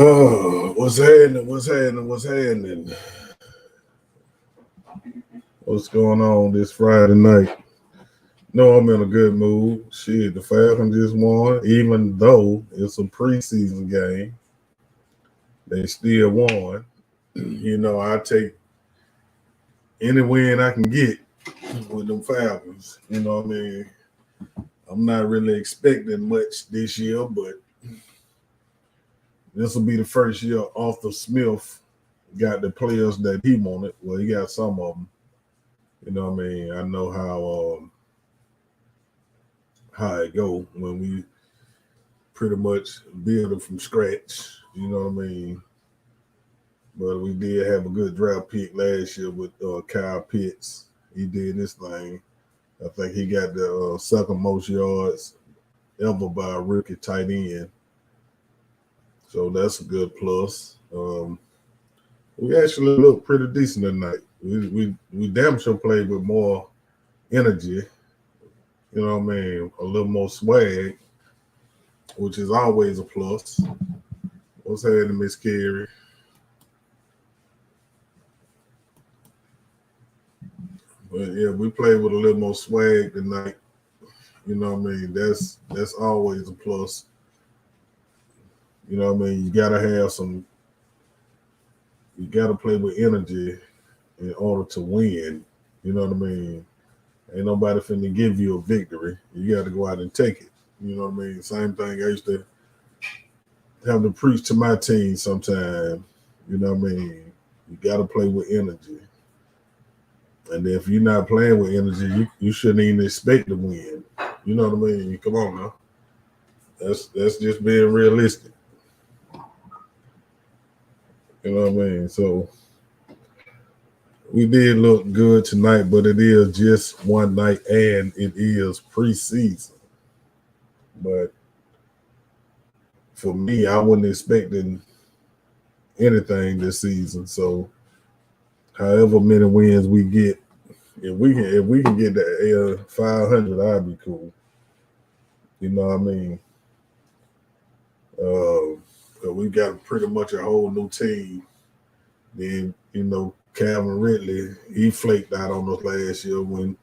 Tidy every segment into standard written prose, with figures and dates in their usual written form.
Oh, what's happening? What's happening? What's happening? What's going on this Friday night? No, I'm in a good mood. Shit, the Falcons just won. Even though it's a preseason game, they still won. I take any win I can get with them Falcons. I'm not really expecting much this year, but this will be the first year Arthur Smith got the players that he wanted. Well, he got some of them. I know how it go when we pretty much build it from scratch. You know what I mean? But we did have a good draft pick last year with Kyle Pitts. He did this thing. I think he got the second most yards ever by a rookie tight end. So that's a good plus. We actually looked pretty decent tonight. We damn sure played with more energy. You know what I mean? A little more swag, which is always a plus. What's happening, Miss Carey? But yeah, we played with a little more swag tonight. You know what I mean? That's always a plus. You know what I mean? You gotta play with energy in order to win. You know what I mean? Ain't nobody finna give you a victory. You gotta go out and take it. You know what I mean? Same thing I used to have to preach to my team sometime. You know what I mean? You gotta play with energy. And if you're not playing with energy, you shouldn't even expect to win. You know what I mean? Come on now. That's just being realistic. You know what I mean? So we did look good tonight, but it is just one night and it is preseason. But for me, I wasn't expecting anything this season. So however many wins we get, if we can get the 500, that'd be cool. You know what I mean? We got pretty much a whole new team. Then Calvin Ridley, he flaked out on us last year when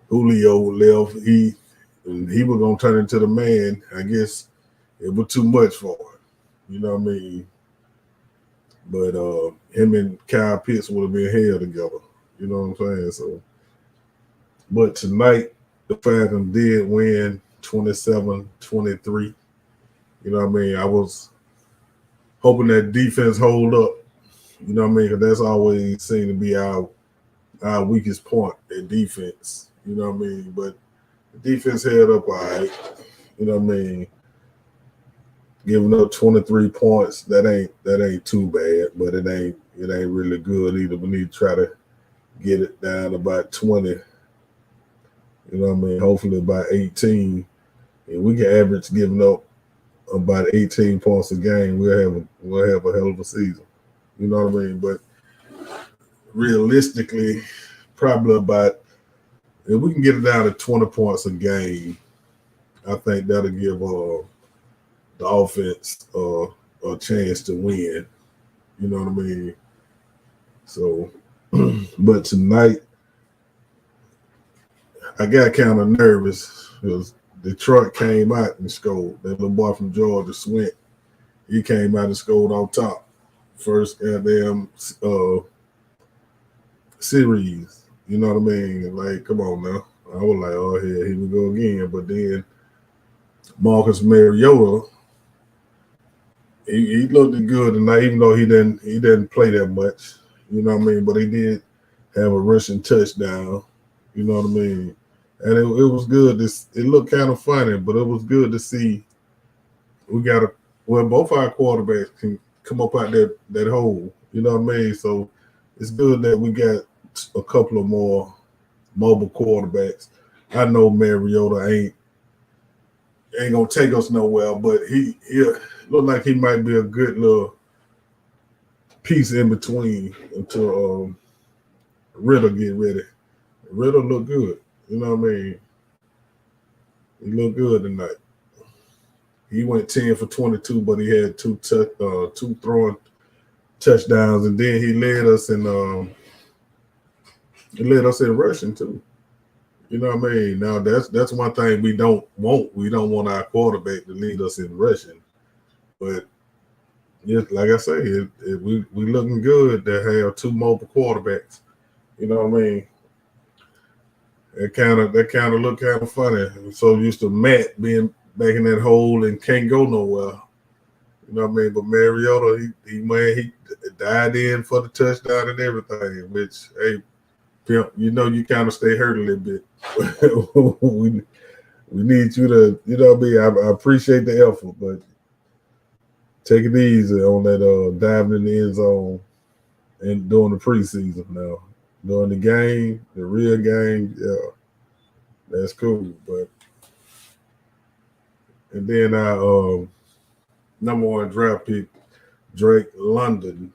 Julio left. He was gonna turn into the man. I guess it was too much for him. You know what I mean? But him and Kyle Pitts would have been held together. You know what I'm saying? So, but tonight the Falcons did win 27-23. You know what I mean? I was hoping that defense hold up. You know what I mean? Because that's always seemed to be our weakest point at defense. You know what I mean? But the defense held up all right. You know what I mean? Giving up 23 points, that ain't too bad, but it ain't really good either. We need to try to get it down about 20. You know what I mean? Hopefully about 18. If we can average giving up about 18 points a game, we'll have a hell of a season. You know what I mean? But realistically, probably about if we can get it down to 20 points a game, I think that'll give the offense a chance to win. You know what I mean? So, but tonight I got kind of nervous because Detroit came out and scored. That little boy from Georgia, Swint, he came out and scored on top. First goddamn series. You know what I mean? Like, come on now. I was like, oh, here we go again. But then Marcus Mariota, he looked good tonight, even though he didn't play that much. You know what I mean? But he did have a rushing touchdown. You know what I mean? And it was good. It looked kind of funny, but it was good to see we got both our quarterbacks can come up out that hole. You know what I mean? So it's good that we got a couple of more mobile quarterbacks. I know Mariota ain't gonna take us nowhere, but he look like he might be a good little piece in between until Ritter get ready. Ritter look good. You know what I mean? He looked good tonight. he went 10 for 22, but he had two throwing touchdowns, and then he led us in rushing too. You know what I mean? Now that's one thing we don't want. We don't want our quarterback to lead us in rushing. But just like I say, we looking good to have two mobile quarterbacks. You know what I mean? That kind of look kind of funny. I'm so used to Matt being back in that hole and can't go nowhere. You know what I mean? But Mariota, he died in for the touchdown and everything. Which, hey, pimp, you kind of stay hurt a little bit. we need you to, you know what I mean? I appreciate the effort, but take it easy on that diving in the end zone and during the preseason now. During the game, the real game, yeah, that's cool. But and then our number one draft pick, Drake London.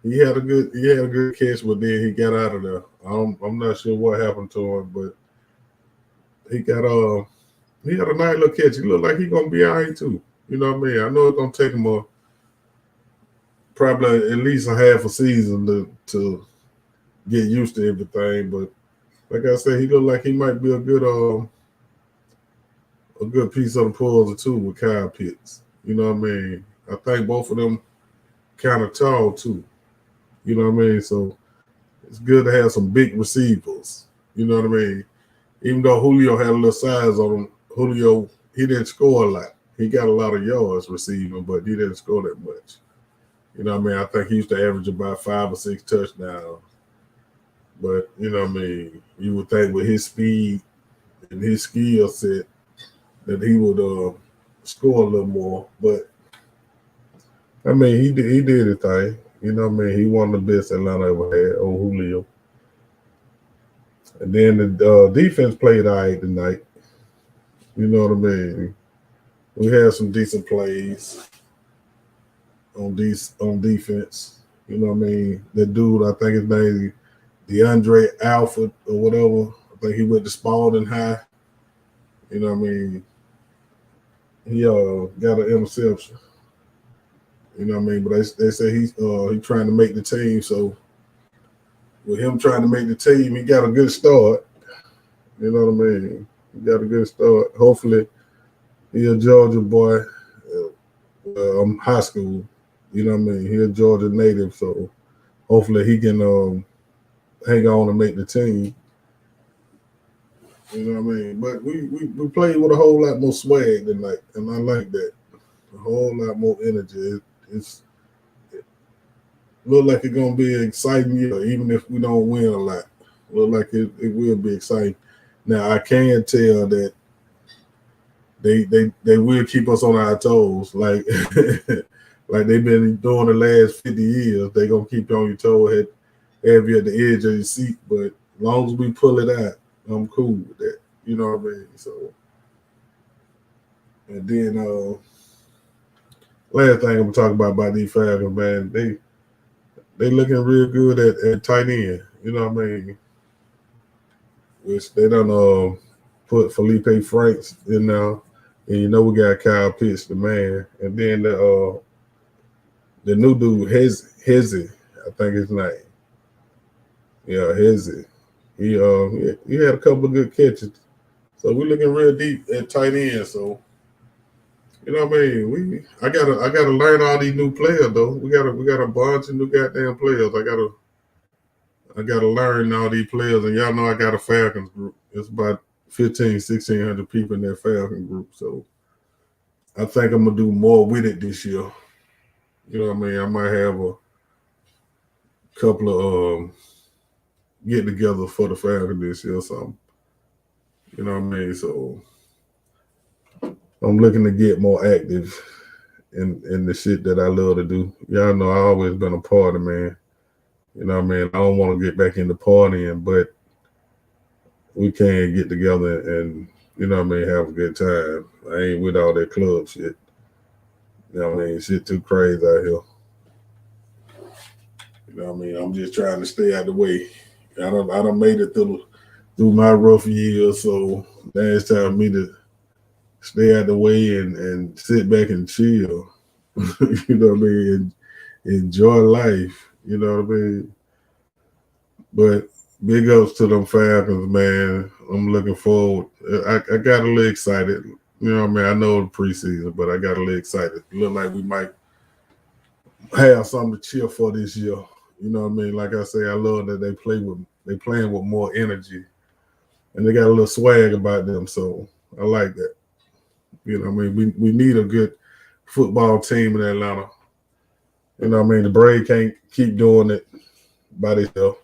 He had a good catch, but then he got out of there. I'm not sure what happened to him, but he had a nice little catch. He looked like he gonna be all right too. You know what I mean? I know it's gonna take him probably at least a half a season to get used to everything. But like I said, he looked like he might be a good piece of the puzzle too with Kyle Pitts. You know what I mean? I think both of them kind of tall too. You know what I mean? So it's good to have some big receivers. You know what I mean? Even though Julio had a little size on him, Julio, he didn't score a lot. He got a lot of yards receiving, but he didn't score that much. You know what I mean? I think he used to average about 5 or 6 touchdowns. But, you know what I mean? You would think with his speed and his skill set that he would score a little more. But, I mean, he did his thing. You know what I mean? He one of the best Atlanta ever had, old Julio. And then the defense played all right tonight. You know what I mean? We had some decent plays on defense. You know what I mean? That dude, I think his name is DeAndre Alford or whatever. I think he went to Spalding High. You know what I mean? He got an interception. You know what I mean? But they say he's trying to make the team. So with him trying to make the team, he got a good start. You know what I mean? He got a good start. Hopefully, he a Georgia boy. High school. You know what I mean? He a Georgia native, so hopefully he can hang on and make the team. You know what I mean? But we played with a whole lot more swag tonight, and I like that. A whole lot more energy. It look like it's gonna be an exciting year, even if we don't win a lot. Look like it will be exciting. Now I can tell that they will keep us on our toes, like like they've been doing the last 50 years. They gonna keep you on your toes, have you at the edge of your seat. But as long as we pull it out, I'm cool with that. You know what I mean? So, and then last thing I'm gonna talk about these Falcons, man, they looking real good at tight end. You know what I mean? Which they done put Felipe Franks in now, and you know we got Kyle Pitts, the man, and then the new dude Hezzy, I think his name. Yeah, Hezzy. He had a couple of good catches. So we're looking real deep at tight end. So you know what I mean? I gotta learn all these new players though. We got a bunch of new goddamn players. I gotta learn all these players, and y'all know I got a Falcons group. It's about 1,600 people in that Falcon group. So I think I'm gonna do more with it this year. You know what I mean? I might have a couple of get together for the Falcons this year or something. You know what I mean? So I'm looking to get more active in the shit that I love to do. Y'all know I always been a party man. You know what I mean? I don't want to get back into partying, but we can get together and, you know what I mean, have a good time. I ain't with all that club shit. You know what I mean? Shit too crazy out here. You know what I mean? I'm just trying to stay out the way. I done made it through my rough years, so now it's time for me to stay out the way and sit back and chill. You know what I mean? And enjoy life. You know what I mean? But big ups to them Falcons, man. I'm looking forward. I got a little excited. You know what I mean? I know the preseason, but I got a little excited. Look like we might have something to cheer for this year. You know what I mean? Like I say, I love that they playing with more energy and they got a little swag about them. So I like that. You know what I mean? We need a good football team in Atlanta. You know what I mean? The Braves can't keep doing it by themselves.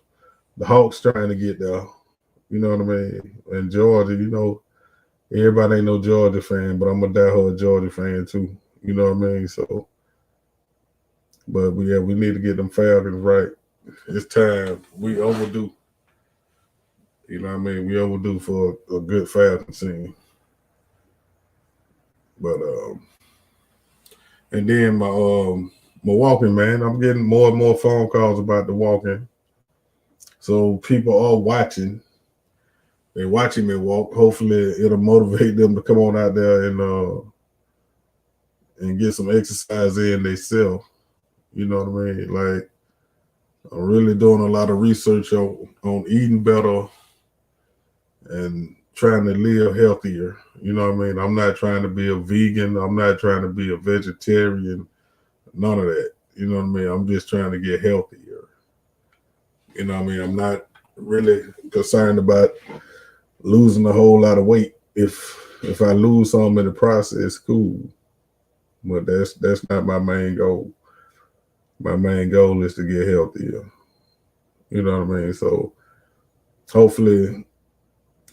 The Hawks trying to get there. You know what I mean? And Georgia, you know, everybody ain't no Georgia fan, but I'm a diehard Georgia fan too. You know what I mean? So, but yeah, we need to get them Falcons right. It's time. We overdue. You know what I mean? We overdue for a good Falcon team. But and then my walking, man, I'm getting more and more phone calls about the walking. So people are watching. They're watching me walk. Hopefully, it'll motivate them to come on out there and get some exercise in themselves. You know what I mean? Like I'm really doing a lot of research on eating better and trying to live healthier. You know what I mean? I'm not trying to be a vegan. I'm not trying to be a vegetarian. None of that. You know what I mean? I'm just trying to get healthier. You know what I mean? I'm not really concerned about losing a whole lot of weight. If I lose some in the process, cool. But that's not my main goal. My main goal is to get healthier. You know what I mean? So hopefully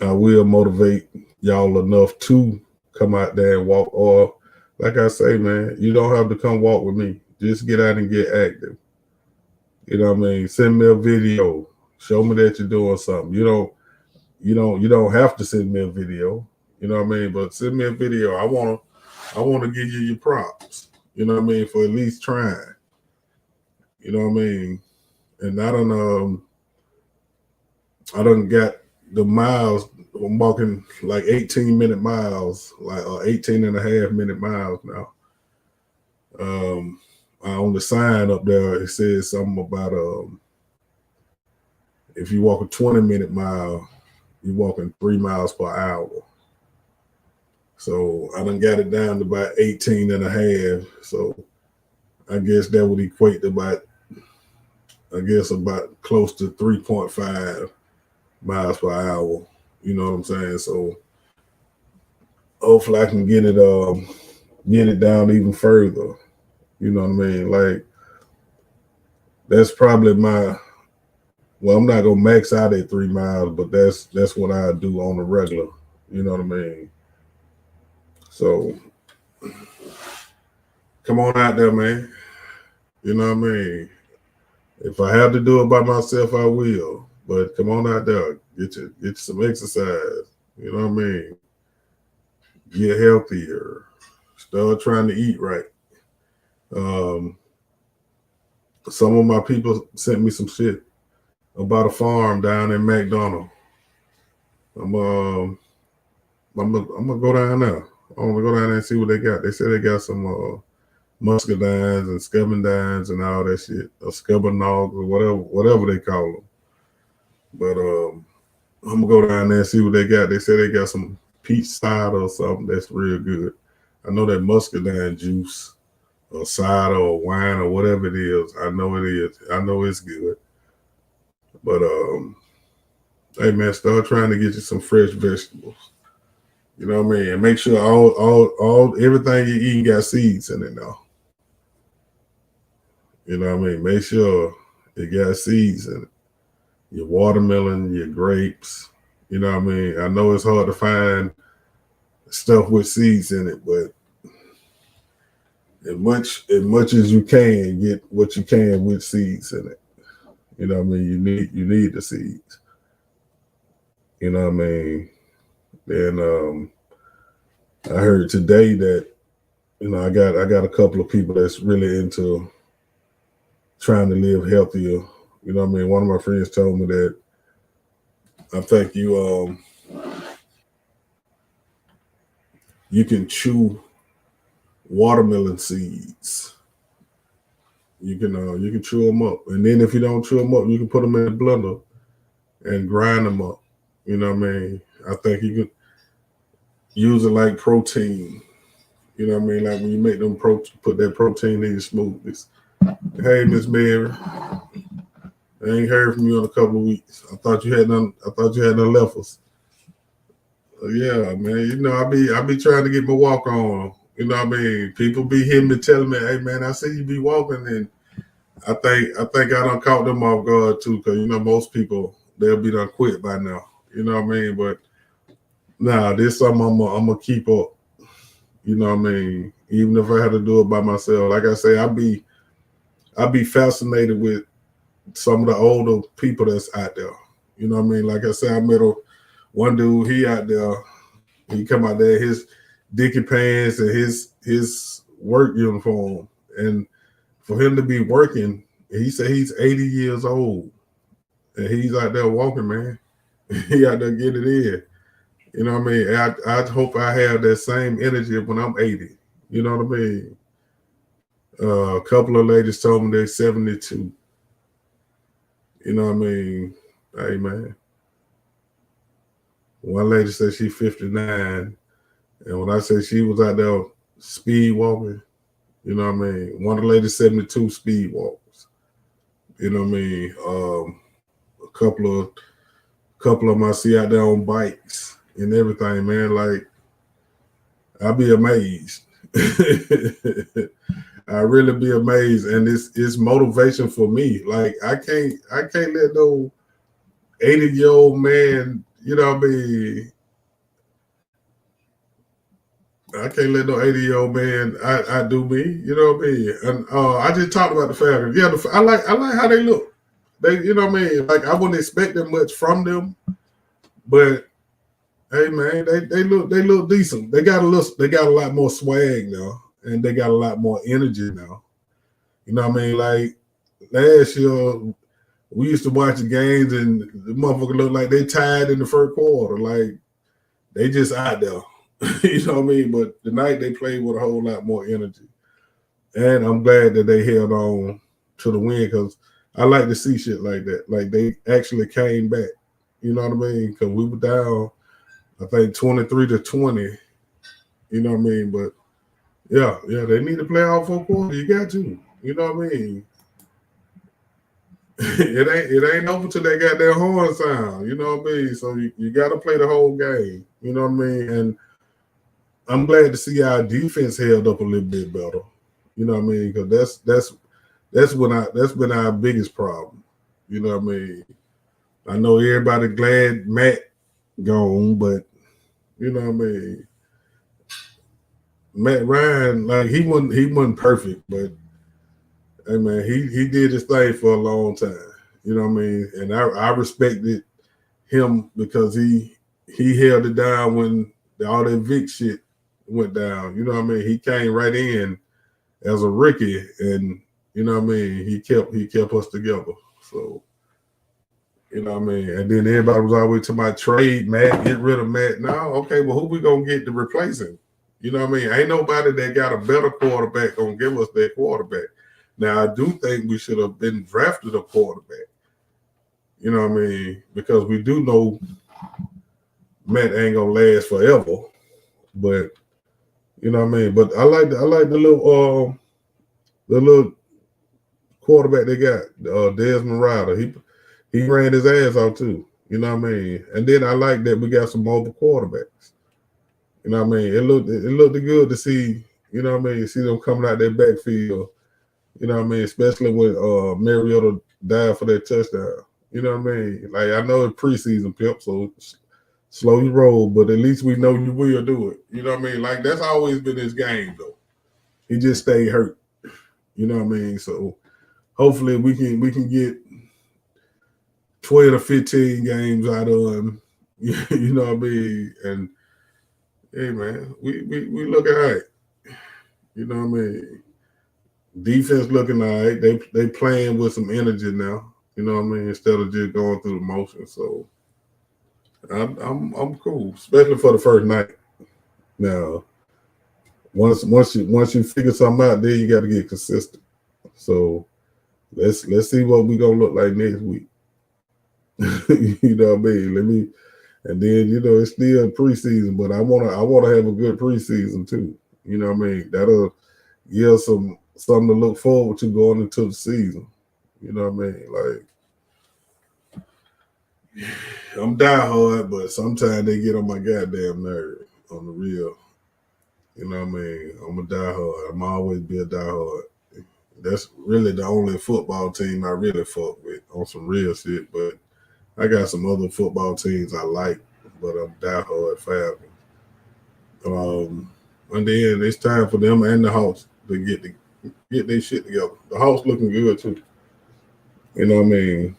I will motivate y'all enough to come out there and walk. Or like I say, man, you don't have to come walk with me. Just get out and get active. You know what I mean? Send me a video. Show me that you're doing something. You don't have to send me a video. You know what I mean? But send me a video. I wanna give you your props. You know what I mean? For at least trying. You know what I mean? And I done got the miles. I'm walking like 18-minute miles, like 18 and a half minute miles now. On the sign up there, it says something about if you walk a 20-minute mile, you're walking 3 miles per hour. So I done got it down to about 18 and a half. So I guess that would equate to about close to 3.5 miles per hour. You know what I'm saying? So hopefully I can get it down even further. You know what I mean? Like that's probably well, I'm not gonna max out at 3 miles, but that's what I do on the regular. You know what I mean? So come on out there, man. You know what I mean? If I have to do it by myself, I will. But come on out there, get some exercise. You know what I mean? Get healthier. Start trying to eat right. Um, some of my people sent me some shit about a farm down in McDonald. I'm I'm gonna go down there. I'm gonna go down there and see what they got. They said they got some muscadines and scubbindines and all that shit, or scubbernogs or whatever they call them. But I'm gonna go down there and see what they got. They said they got some peach cider or something that's real good. I know that muscadine juice or cider or wine or whatever it is. I know it is. I know it's good. But hey man, start trying to get you some fresh vegetables. You know what I mean? And make sure all everything you eating got seeds in it now. You know what I mean? Make sure it got seeds in it. Your watermelon, your grapes. You know what I mean? I know it's hard to find stuff with seeds in it, but as much as you can, get what you can with seeds in it. You know what I mean? You need the seeds. You know what I mean? And I heard today that I got a couple of people that's really into trying to live healthier. You know what I mean? One of my friends told me that I think you can chew watermelon seeds. You can chew them up, and then if you don't chew them up, you can put them in the blender and grind them up. You know what I mean? I think you could use it like protein. You know what I mean? Like when you make them put that protein in your smoothies. Hey, Miss Mary, I ain't heard from you in a couple of weeks. I thought you had none. I thought you had none left us. Yeah, man. You know, I be trying to get my walk on. You know what I mean? People be hitting me, telling me, "Hey, man, I see you be walking," and I think I done caught them off guard too, because you know most people they'll be done quit by now. You know what I mean? But nah, this something I'm gonna keep up. You know what I mean? Even if I had to do it by myself, like I say, I be fascinated with some of the older people that's out there. You know what I mean? Like I said, I met one dude. He out there. He come out there his dicky pants and his work uniform, and for him to be working, he said he's 80 years old, and he's out there walking, man. He out there getting it in. You know what I mean? I hope I have that same energy when I'm 80. You know what I mean? A couple of ladies told me they're 72. You know what I mean? Hey, man. One lady said she's 59. And when I say she was out there speed walking, you know what I mean? One of the ladies 72 speed walks. You know what I mean? A couple of them I see out there on bikes and everything, man. Like I'll be amazed. I really be amazed, and it's motivation for me. Like I can't let no 80-year-old man, you know what I mean. I can't let no 80-year-old man I do me, you know what I mean. And I just talked about the Falcons. Yeah, I like how they look. They, you know what I mean. Like I wouldn't expect that much from them, but hey man, they look decent. They got a lot more swag now, and they got a lot more energy now. You know what I mean? Like last year, we used to watch the games, and the motherfucker looked like they tired in the first quarter. Like they just out there. You know what I mean? But tonight they played with a whole lot more energy, and I'm glad that they held on to the win because I like to see shit like that. Like they actually came back. You know what I mean? Because we were down, I think 23-20. You know what I mean? But yeah, they need to play all four quarters. You got to. You know what I mean? it ain't over till they got their horn sound. You know what I mean? So you got to play the whole game. You know what I mean? And I'm glad to see our defense held up a little bit better. You know what I mean? Because that's been our biggest problem. You know what I mean? I know everybody glad Matt gone, but you know what I mean. Matt Ryan, like he wasn't perfect, but hey man, he did his thing for a long time. You know what I mean? And I respected him because he held it down when all that Vic shit went down. You know what I mean? He came right in as a rookie, and you know what I mean. He kept us together. So you know what I mean. And then everybody was always to my trade Matt, get rid of Matt. Now, okay, well, who we gonna get to replace him? You know what I mean? Ain't nobody that got a better quarterback gonna give us that quarterback. Now, I do think we should have been drafted a quarterback. You know what I mean? Because we do know Matt ain't gonna last forever. But you know what I mean. But I like the little quarterback they got, Desmond Ryder. He ran his ass out too. You know what I mean. And then I like that we got some mobile quarterbacks. You know what I mean. It looked good to see. You know what I mean. See them coming out that backfield. You know what I mean. Especially when Mariota died for that touchdown. You know what I mean. Like I know it's preseason, Pip, so slow your roll, but at least we know you will do it. You know what I mean. Like that's always been his game though. He just stayed hurt. You know what I mean. So hopefully we can get 12 to 15 games out of him. You know what I mean? And hey man, we look all right. You know what I mean? Defense looking all right. They playing with some energy now. You know what I mean? Instead of just going through the motion. So I'm cool, especially for the first night. Now once you figure something out, then you got to get consistent. So let's see what we gonna look like next week. You know what I mean? And then it's still preseason, but I wanna have a good preseason too. You know what I mean? That'll give something to look forward to going into the season. You know what I mean? Like I'm diehard, but sometimes they get on my goddamn nerve on the real. You know what I mean? I'm a diehard. I'm always be a diehard. That's really the only football team I really fuck with on some real shit. But I got some other football teams I like, but I'm diehard Falcons. And then it's time for them and the Hawks to get their shit together. The Hawks looking good too. You know what I mean?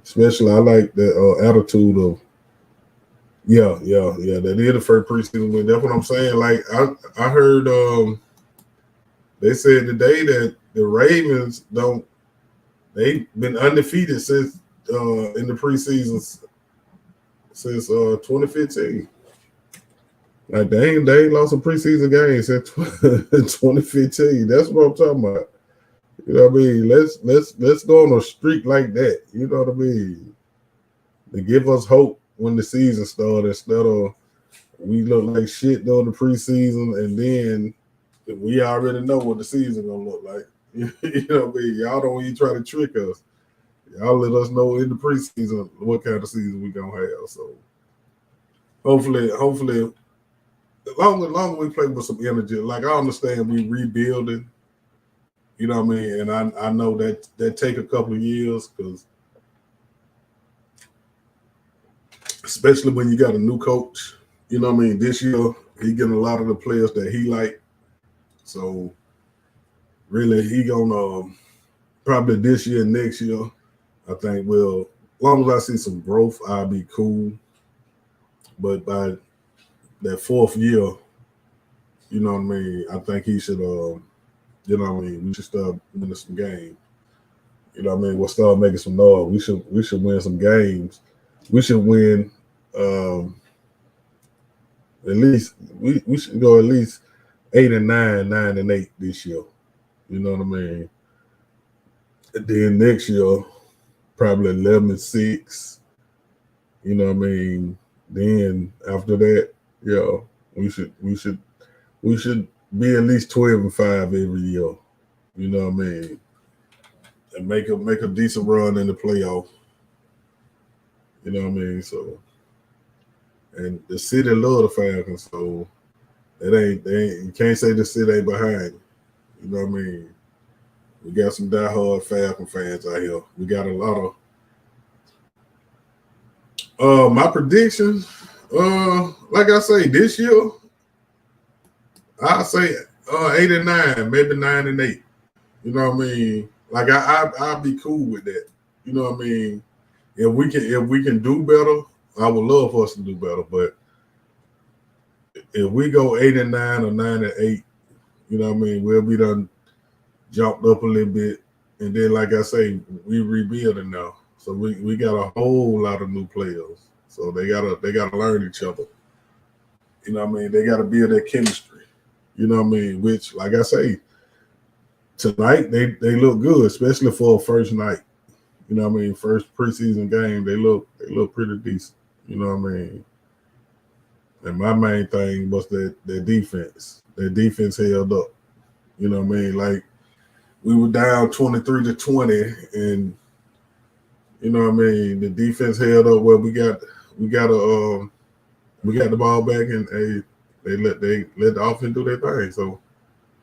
Especially I like the attitude of yeah. They did the first preseason win. That's what I'm saying. Like I heard they said today that the Ravens don't. They've been undefeated since in the preseason since 2015. Like they ain't lost a preseason game since 2015. That's what I'm talking about. You know what I mean? Let's go on a streak like that. You know what I mean? To give us hope when the season started instead of we look like shit during the preseason and then we already know what the season gonna look like. You know what I mean? Y'all don't even try to trick us. Y'all let us know in the preseason what kind of season we gonna have. So hopefully, as long as we play with some energy, like I understand we rebuilding. You know what I mean? And I know that take a couple of years because especially when you got a new coach. You know what I mean? This year he getting a lot of the players that he like. So really he gonna probably this year, next year, I think as long as I see some growth, I'll be cool. But by that fourth year, you know what I mean, I think he should you know what I mean, we should start winning some games. You know what I mean? We'll start making some noise. We should win some games. We should win at least we should go at least 8-9, 9-8 this year. You know what I mean? And then next year, probably 11-6. You know what I mean? Then after that, yeah, we should be at least 12-5 every year. You know what I mean? And make a decent run in the playoff. You know what I mean? So and the city love the Falcons, so you can't say the city ain't behind. You know what I mean? We got some diehard Falcon fans out here. We got a lot of my predictions, like I say, this year, I say 8-9, maybe 9-8. You know what I mean? Like I'd be cool with that. You know what I mean? If we can do better, I would love for us to do better. But if we go 8-9 or 9-8, you know what I mean, we'll be done jumped up a little bit. And then like I say, we rebuilding now. So we got a whole lot of new players. So they gotta learn each other. You know what I mean? They gotta build their chemistry. You know what I mean? Which, like I say, tonight they look good, especially for a first night. You know what I mean? First preseason game, they look pretty decent. You know what I mean? And my main thing was their defense. Their defense held up. You know what I mean? Like we were down 23-20, and you know what I mean. The defense held up. Well, we got the ball back, and they let the offense do their thing. So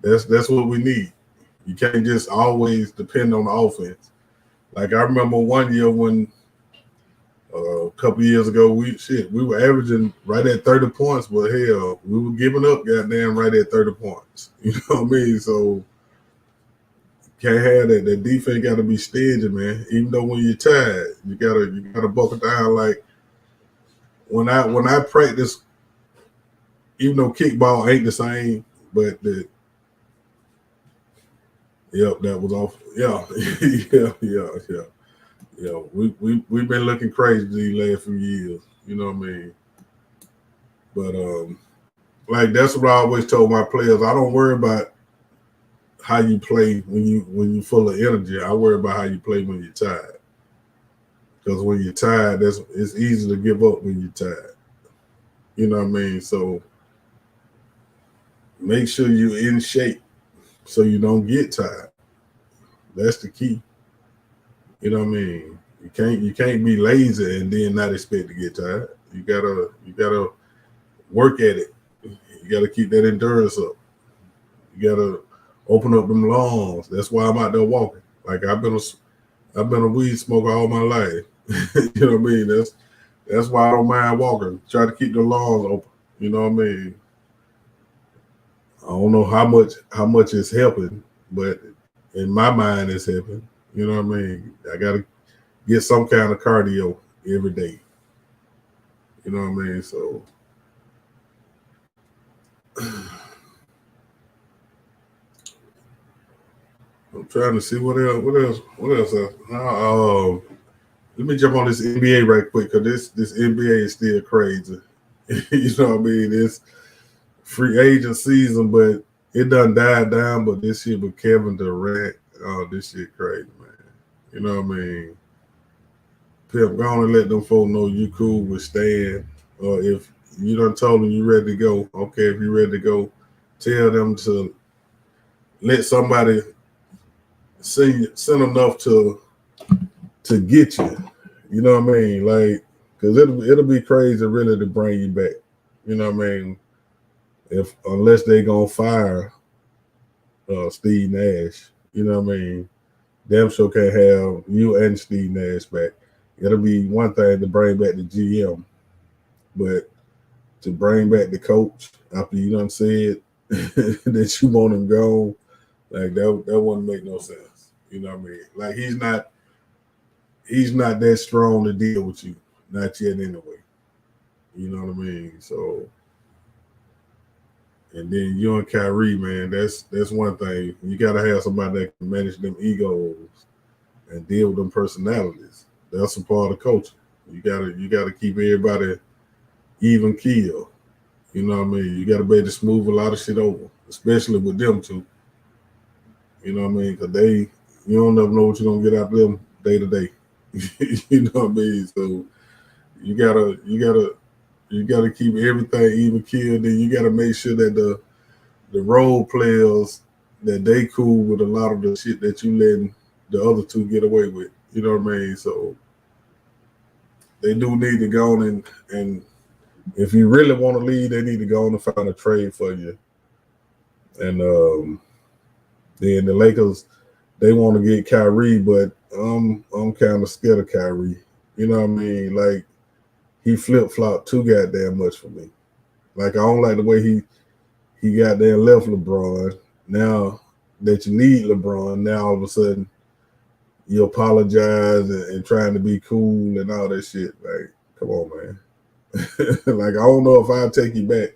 that's what we need. You can't just always depend on the offense. Like I remember one year when a couple years ago, we were averaging right at 30 points, but hell, we were giving up goddamn right at 30 points. You know what I mean? So can't have that. That defense got to be stingy, man. Even though when you're tired, you gotta buckle down. Like when I practice, even though kickball ain't the same, but that was off. Yeah, yeah. We've been looking crazy these last few years. You know what I mean? But like that's what I always told my players. I don't worry about how you play when you full of energy. I worry about how you play when you're tired. Because when you're tired, it's easy to give up when you're tired. You know what I mean? So make sure you're in shape so you don't get tired. That's the key. You know what I mean? You can't be lazy and then not expect to get tired. You gotta work at it. You gotta keep that endurance up. You gotta open up them lungs. That's why I'm out there walking. Like I've been a weed smoker all my life. You know what I mean? That's why I don't mind walking. Try to keep the lungs open. You know what I mean? I don't know how much it's helping, but in my mind it's helping. You know what I mean? I gotta get some kind of cardio every day. You know what I mean? So I'm trying to see what else. What else? What else? Let me jump on this NBA right quick because this NBA is still crazy. You know what I mean? It's free agent season, but it done died down. But this year with Kevin Durant, oh, this shit crazy, man. You know what I mean? Pimp, go on and let them folks know you cool with staying. Or if you done told them you ready to go, okay, if you ready to go, tell them to let somebody send enough to get you. You know what I mean? Like, cause it'll be crazy really to bring you back. You know what I mean? If unless they gonna fire Steve Nash, you know what I mean? Damn sure can't have you and Steve Nash back. It'll be one thing to bring back the GM, but to bring back the coach after you done said that you want him gone, like that wouldn't make no sense. You know what I mean? Like he's not that strong to deal with you. Not yet anyway. You know what I mean? So and then you and Kyrie, man, that's one thing. You gotta have somebody that can manage them egos and deal with them personalities. That's a part of coaching. You gotta keep everybody even keel. You know what I mean? You gotta be able to smooth a lot of shit over, especially with them two. You know what I mean? Because you don't never know what you're gonna get out of them day to day. You know what I mean? So you gotta you gotta you gotta keep everything even killed. Then you gotta make sure that the role players that they cool with a lot of the shit that you letting the other two get away with. You know what I mean? So they do need to go on and if you really want to leave, they need to go on and find a trade for you. And then the Lakers, they want to get Kyrie, but I'm kind of scared of Kyrie. You know what I mean? Like he flip flopped too goddamn much for me. Like I don't like the way he got there and left LeBron. Now that you need LeBron, now all of a sudden you apologize and trying to be cool and all that shit. Like, come on, man. Like I don't know if I'll take you back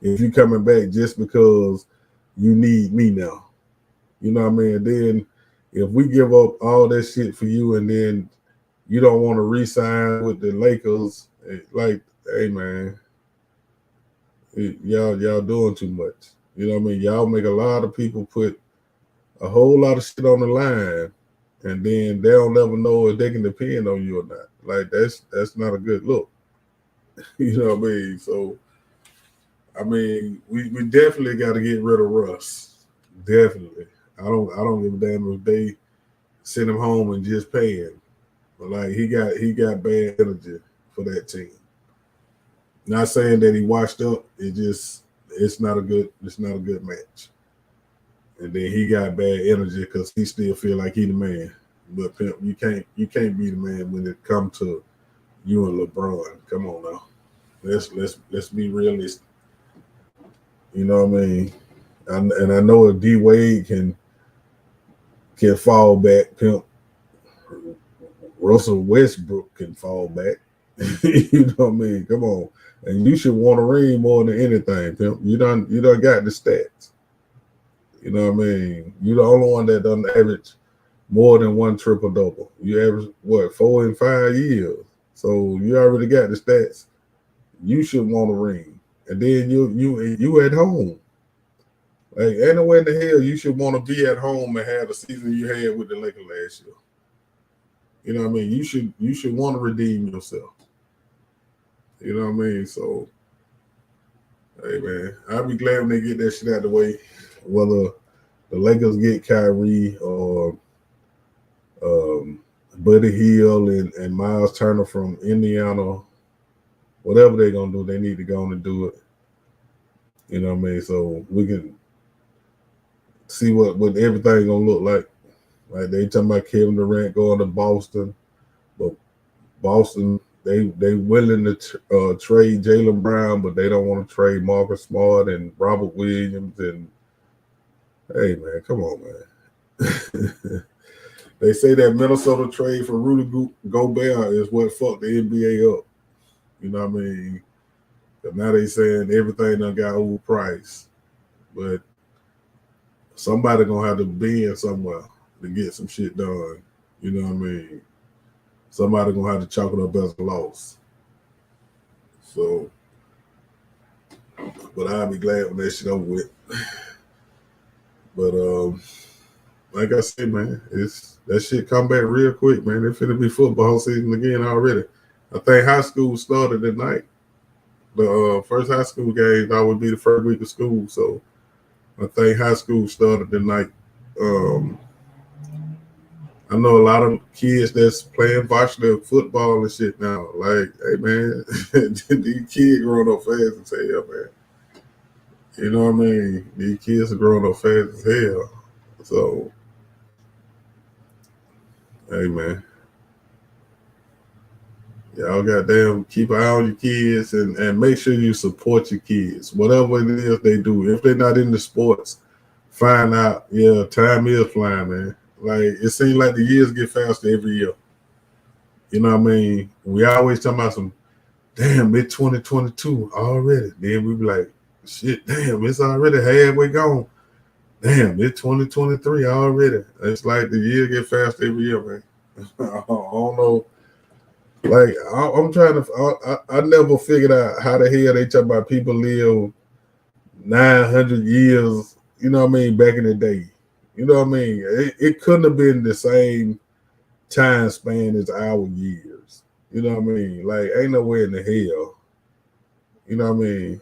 if you coming back just because you need me now. You know what I mean? Then if we give up all that shit for you and then you don't want to re-sign with the Lakers, like, hey man, y'all doing too much. You know what I mean? Y'all make a lot of people put a whole lot of shit on the line, and then they don't ever know if they can depend on you or not. Like that's not a good look. You know what I mean? So I mean, we definitely got to get rid of Russ. Definitely. I don't give a damn if they send him home and just pay him. But like he got bad energy for that team. Not saying that he washed up. It's not a good match. And then he got bad energy because he still feel like he the man. But Pimp, you can't be the man when it comes to you and LeBron. Come on now. Let's be realistic. You know what I mean? And I know if D Wade can fall back, Pimp, Russell Westbrook can fall back. You know what I mean? Come on. And you should want a ring more than anything, Pimp. You done got the stats. You know what I mean? You the only one that done average more than one triple double. You average what 4 in 5 years. So you already got the stats. You should want a ring. and then you at home. Like ain't nowhere in the hell you should want to be at home and have the season you had with the Lakers last year. You know what I mean? You should want to redeem yourself. You know what I mean? So hey man, I'll be glad when they get that shit out of the way. Whether the Lakers get Kyrie or um, Buddy Hill and Miles Turner from Indiana, whatever they're gonna do, they need to go on and do it. You know what I mean? So we can see what everything gonna look like. Like they talking about Kevin Durant going to Boston, but Boston they willing to trade Jaylen Brown, but they don't want to trade Marcus Smart and Robert Williams. And hey man, come on man. They say that Minnesota trade for Rudy Gobert is what fucked the NBA up. You know what I mean? But now they saying everything done got overpriced, but somebody gonna have to bend somewhere to get some shit done. You know what I mean? Somebody gonna have to chalk it up as a loss. So, but I'll be glad when that shit over with. But like I said, man, it's that shit come back real quick, man. It's finna be football season again already. I think high school started tonight. The first high school game would be the first week of school, so I think high school started tonight. I know a lot of kids that's playing varsity football and shit now. Like, hey man, these kids growing up fast as hell, man. You know what I mean? These kids are growing up fast as hell. So, hey man, y'all goddamn keep an eye on your kids and make sure you support your kids. Whatever it is they do. If they're not into sports, find out. Yeah, time is flying, man. Like it seems like the years get faster every year. You know what I mean? We always talking about some damn mid 2022 already. Then we be like, shit, damn, it's already halfway gone. Damn, it's 2023 already. It's like the year get faster every year, man. I don't know. Like I'm trying to. I never figured out how the hell they talk about people live 900 years. You know what I mean? Back in the day. You know what I mean? It couldn't have been the same time span as our years. You know what I mean? Like ain't nowhere in the hell. You know what I mean?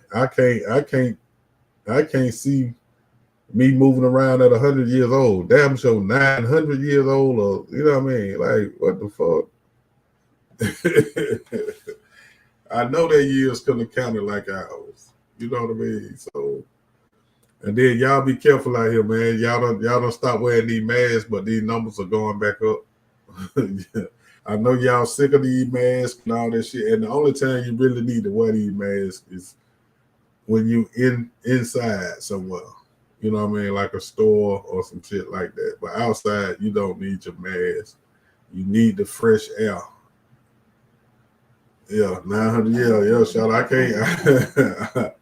I can't see me moving around at 100 years old. Damn sure 900 years old or you know what I mean? Like what the fuck? I know that years couldn't have counted like ours. You know what I mean? So and then y'all be careful out here, man. Y'all don't stop wearing these masks, but these numbers are going back up. I know y'all sick of these masks and all that shit. And the only time you really need to wear these masks is when you inside somewhere. You know what I mean? Like a store or some shit like that. But outside, you don't need your mask. You need the fresh air. Yeah, 900. Yeah, shout. I can't.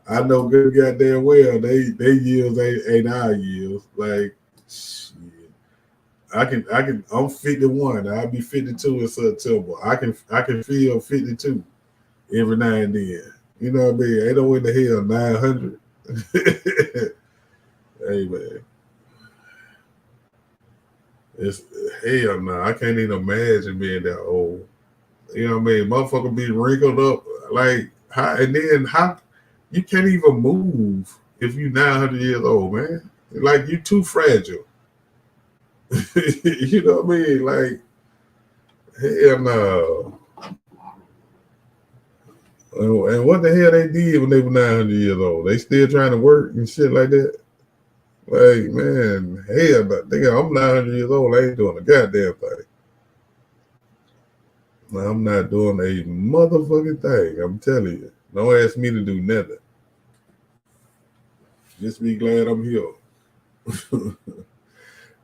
I know good goddamn well they years ain't our years. Like shit. I'm 51. I'll be 52 in September. I can feel 52 every now and then. You know what I mean? Ain't no in the hell 900. Hey man. It's hell no. I can't even imagine being that old. You know what I mean? Motherfucker be wrinkled up like how and then how you can't even move if you 900 years old, man. Like you too fragile. You know what I mean? Like hell no. And what the hell they did when they were 900 years old? They still trying to work and shit like that. Like man, hell, but I'm 900 years old. I ain't doing a goddamn thing. I'm not doing a motherfucking thing. I'm telling you. Don't ask me to do nothing. Just be glad I'm here.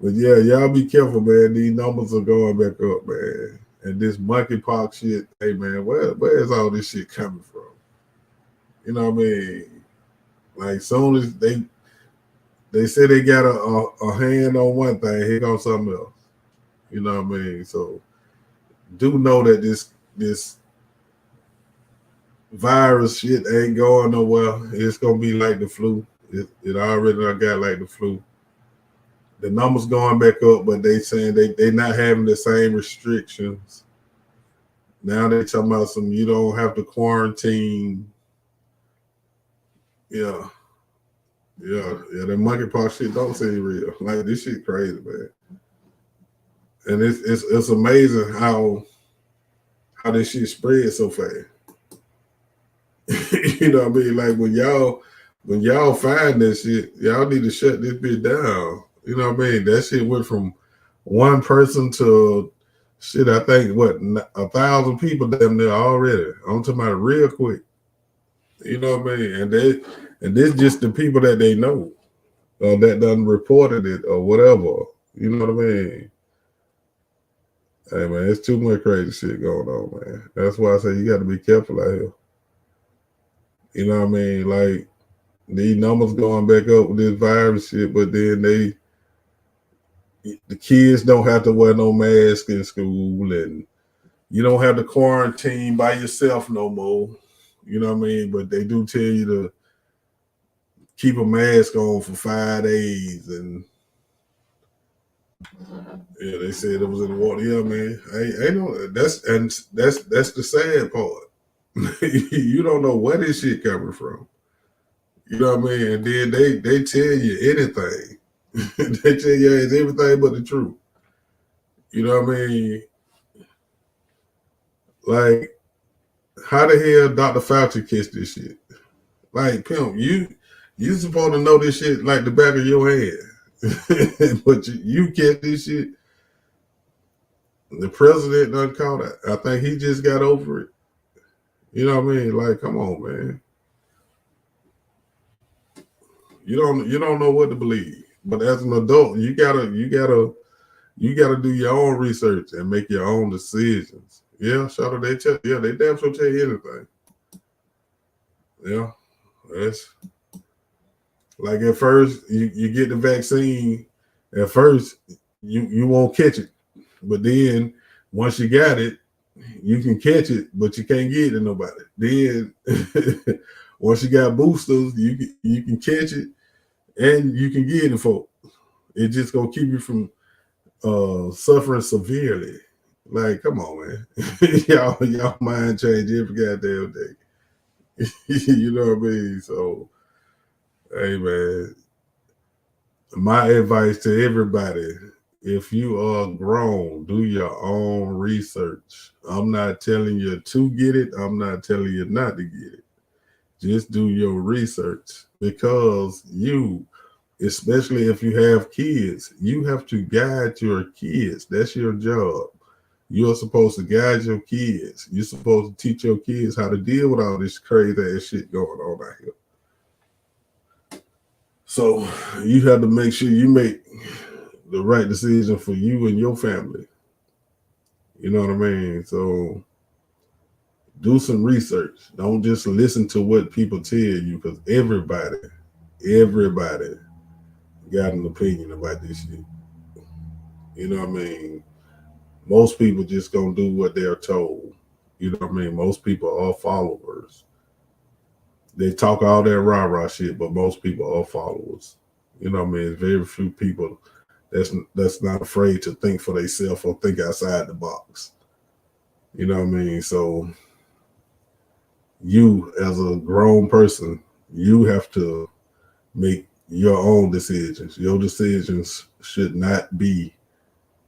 But yeah, y'all be careful, man. These numbers are going back up, man. And this monkeypox shit, hey man, where is all this shit coming from? You know what I mean? Like soon as they say they got a hand on one thing, here goes something else. You know what I mean? So do know that this virus shit ain't going nowhere. It's gonna be like the flu. It already done got like the flu. The numbers going back up, but they saying they not having the same restrictions. Now they talking about some you don't have to quarantine. Yeah, yeah. The monkeypox shit don't seem real. Like this shit crazy, man. And it's amazing how this shit spread so fast. You know what I mean? Like when y'all find that shit, y'all need to shut this bitch down. You know what I mean? That shit went from one person to shit. I think what 1,000 people damn near already. I'm talking about real quick. You know what I mean? And this just the people that they know that done reported it or whatever. You know what I mean? Hey man, it's too much crazy shit going on, man. That's why I say you got to be careful out here. You know what I mean? Like these numbers going back up with this virus shit, but then the kids don't have to wear no mask in school, and you don't have to quarantine by yourself no more. You know what I mean? But they do tell you to keep a mask on for 5 days, and yeah, they said it was in the water. Yeah, man. Ain't no that's the sad part. You don't know where this shit coming from. You know what I mean? And then they tell you anything. They tell you it's everything but the truth. You know what I mean? Like, how the hell Dr. Fauci catch this shit? Like, pimp, you supposed to know this shit like the back of your hand. But you catch this shit. The president done caught it. I think he just got over it. You know what I mean? Like, come on, man. You don't know what to believe. But as an adult, you gotta do your own research and make your own decisions. Yeah, Shadow, they damn sure tell you anything. Yeah, that's like at first you get the vaccine. At first you won't catch it, but then once you got it, you can catch it, but you can't get it to nobody. Then once you got boosters, you can catch it and you can get it for. It just gonna keep you from suffering severely. Like, come on, man. y'all mind change every goddamn day. You know what I mean? So, hey, man, my advice to everybody: if you are grown, do your own research. I'm not telling you to get it. I'm not telling you not to get it. Just do your research because especially if you have kids, you have to guide your kids. That's your job. You're supposed to guide your kids. You're supposed to teach your kids how to deal with all this crazy ass shit going on out here. So you have to make sure you make the right decision for you and your family. You know what I mean? So do some research. Don't just listen to what people tell you because everybody got an opinion about this shit. You know what I mean? Most people just gonna do what they're told. You know what I mean? Most people are followers. They talk all that rah-rah shit, but most people are followers. You know what I mean? It's very few people that's not afraid to think for themselves or think outside the box. You know what I mean? So you as a grown person, you have to make your own decisions. Your decisions should not be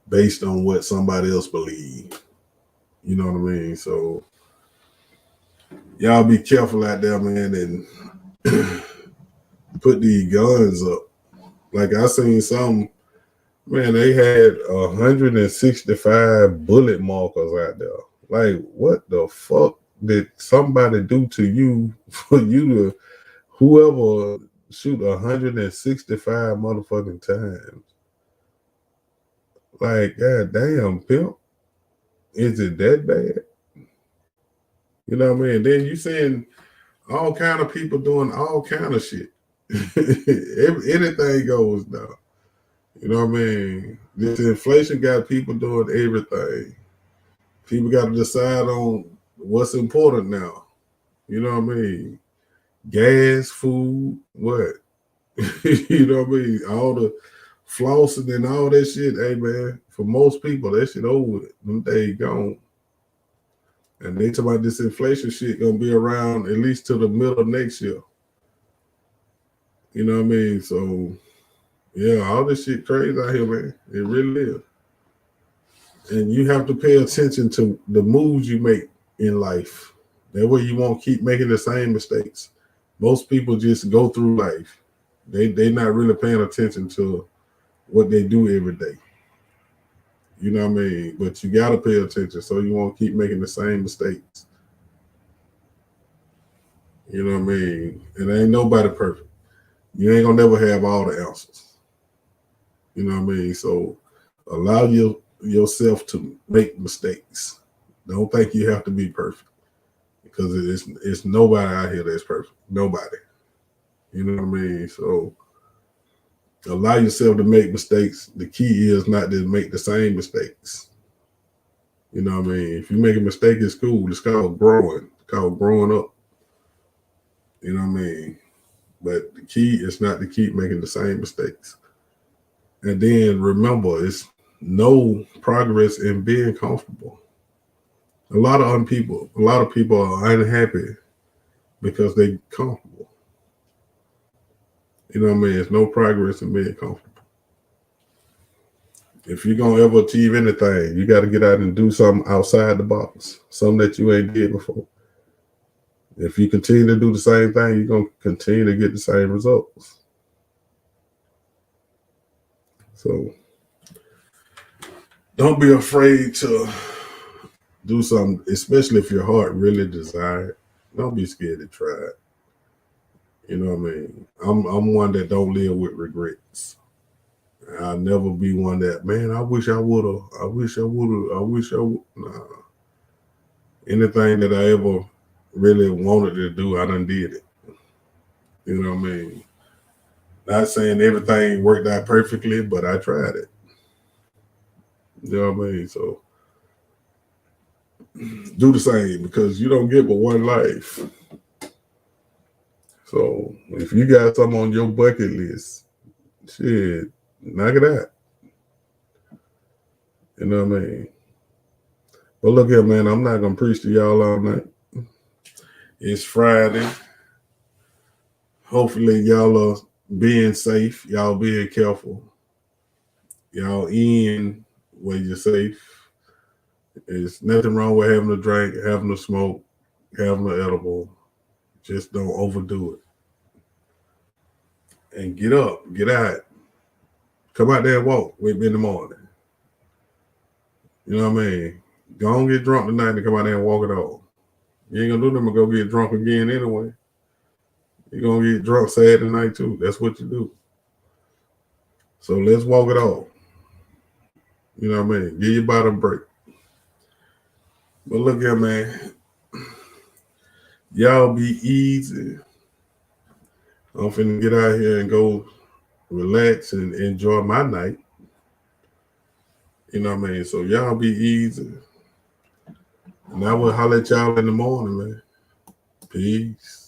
based on what somebody else believes. You know what I mean? So y'all be careful out there, man, and put these guns up. Like I seen some, man, they had 165 bullet markers out there. Like, what the fuck did somebody do to you for you to whoever shoot 165 motherfucking times? Like, god damn, pimp. Is it that bad? You know what I mean? Then you seeing all kind of people doing all kind of shit. Anything goes now. You know what I mean? This inflation got people doing everything. People got to decide on what's important now. You know what I mean? Gas, food, what? You know what I mean? All the flossing and all that shit. Hey man, for most people, that shit over with. Them days gone. And they talk about this inflation shit gonna be around at least till the middle of next year. You know what I mean? So yeah, all this shit crazy out here, man. It really is. And you have to pay attention to the moves you make in life. That way you won't keep making the same mistakes. Most people just go through life. They not really paying attention to what they do every day. You know what I mean? But you gotta pay attention so you won't keep making the same mistakes. You know what I mean? And ain't nobody perfect. You ain't gonna never have all the answers. You know what I mean? So allow yourself to make mistakes. Don't think you have to be perfect because it's nobody out here that's perfect. Nobody. You know what I mean? So allow yourself to make mistakes. The key is not to make the same mistakes. You know what I mean? If you make a mistake, it's cool. It's called growing. It's called growing up. You know what I mean? But the key is not to keep making the same mistakes. And then remember, it's no progress in being comfortable. A lot of people are unhappy because they comfortable. You know what I mean? It's no progress in being comfortable. If you're gonna ever achieve anything, you got to get out and do something outside the box, something that you ain't did before. If you continue to do the same thing, you're gonna continue to get the same results. So don't be afraid to do something, especially if your heart really desire it. Don't be scared to try it. You know what I mean? I'm one that don't live with regrets. I'll never be one that, man, I wish I would have. I wish I would have. I wish I would. Nah. Anything that I ever really wanted to do, I done did it. You know what I mean? Not saying everything worked out perfectly, but I tried it. You know what I mean? So do the same because you don't get but one life. So if you got something on your bucket list, shit, knock it out. You know what I mean? But look here, man, I'm not gonna preach to y'all all night. It's Friday. Hopefully y'all are being safe, y'all being careful. Y'all in where you're safe. There's nothing wrong with having a drink, having a smoke, having an edible. Just don't overdo it. And get up, get out. Come out there and walk with me in the morning. You know what I mean? Go on get drunk tonight and come out there and walk it off. You ain't gonna do nothing but go get drunk again anyway. You're gonna get drunk Saturday night too. That's what you do. So let's walk it off. You know what I mean? Give your body a break. But look here, man. Y'all be easy. I'm finna get out here and go relax and enjoy my night. You know what I mean? So y'all be easy. And I will holler at y'all in the morning, man. Peace.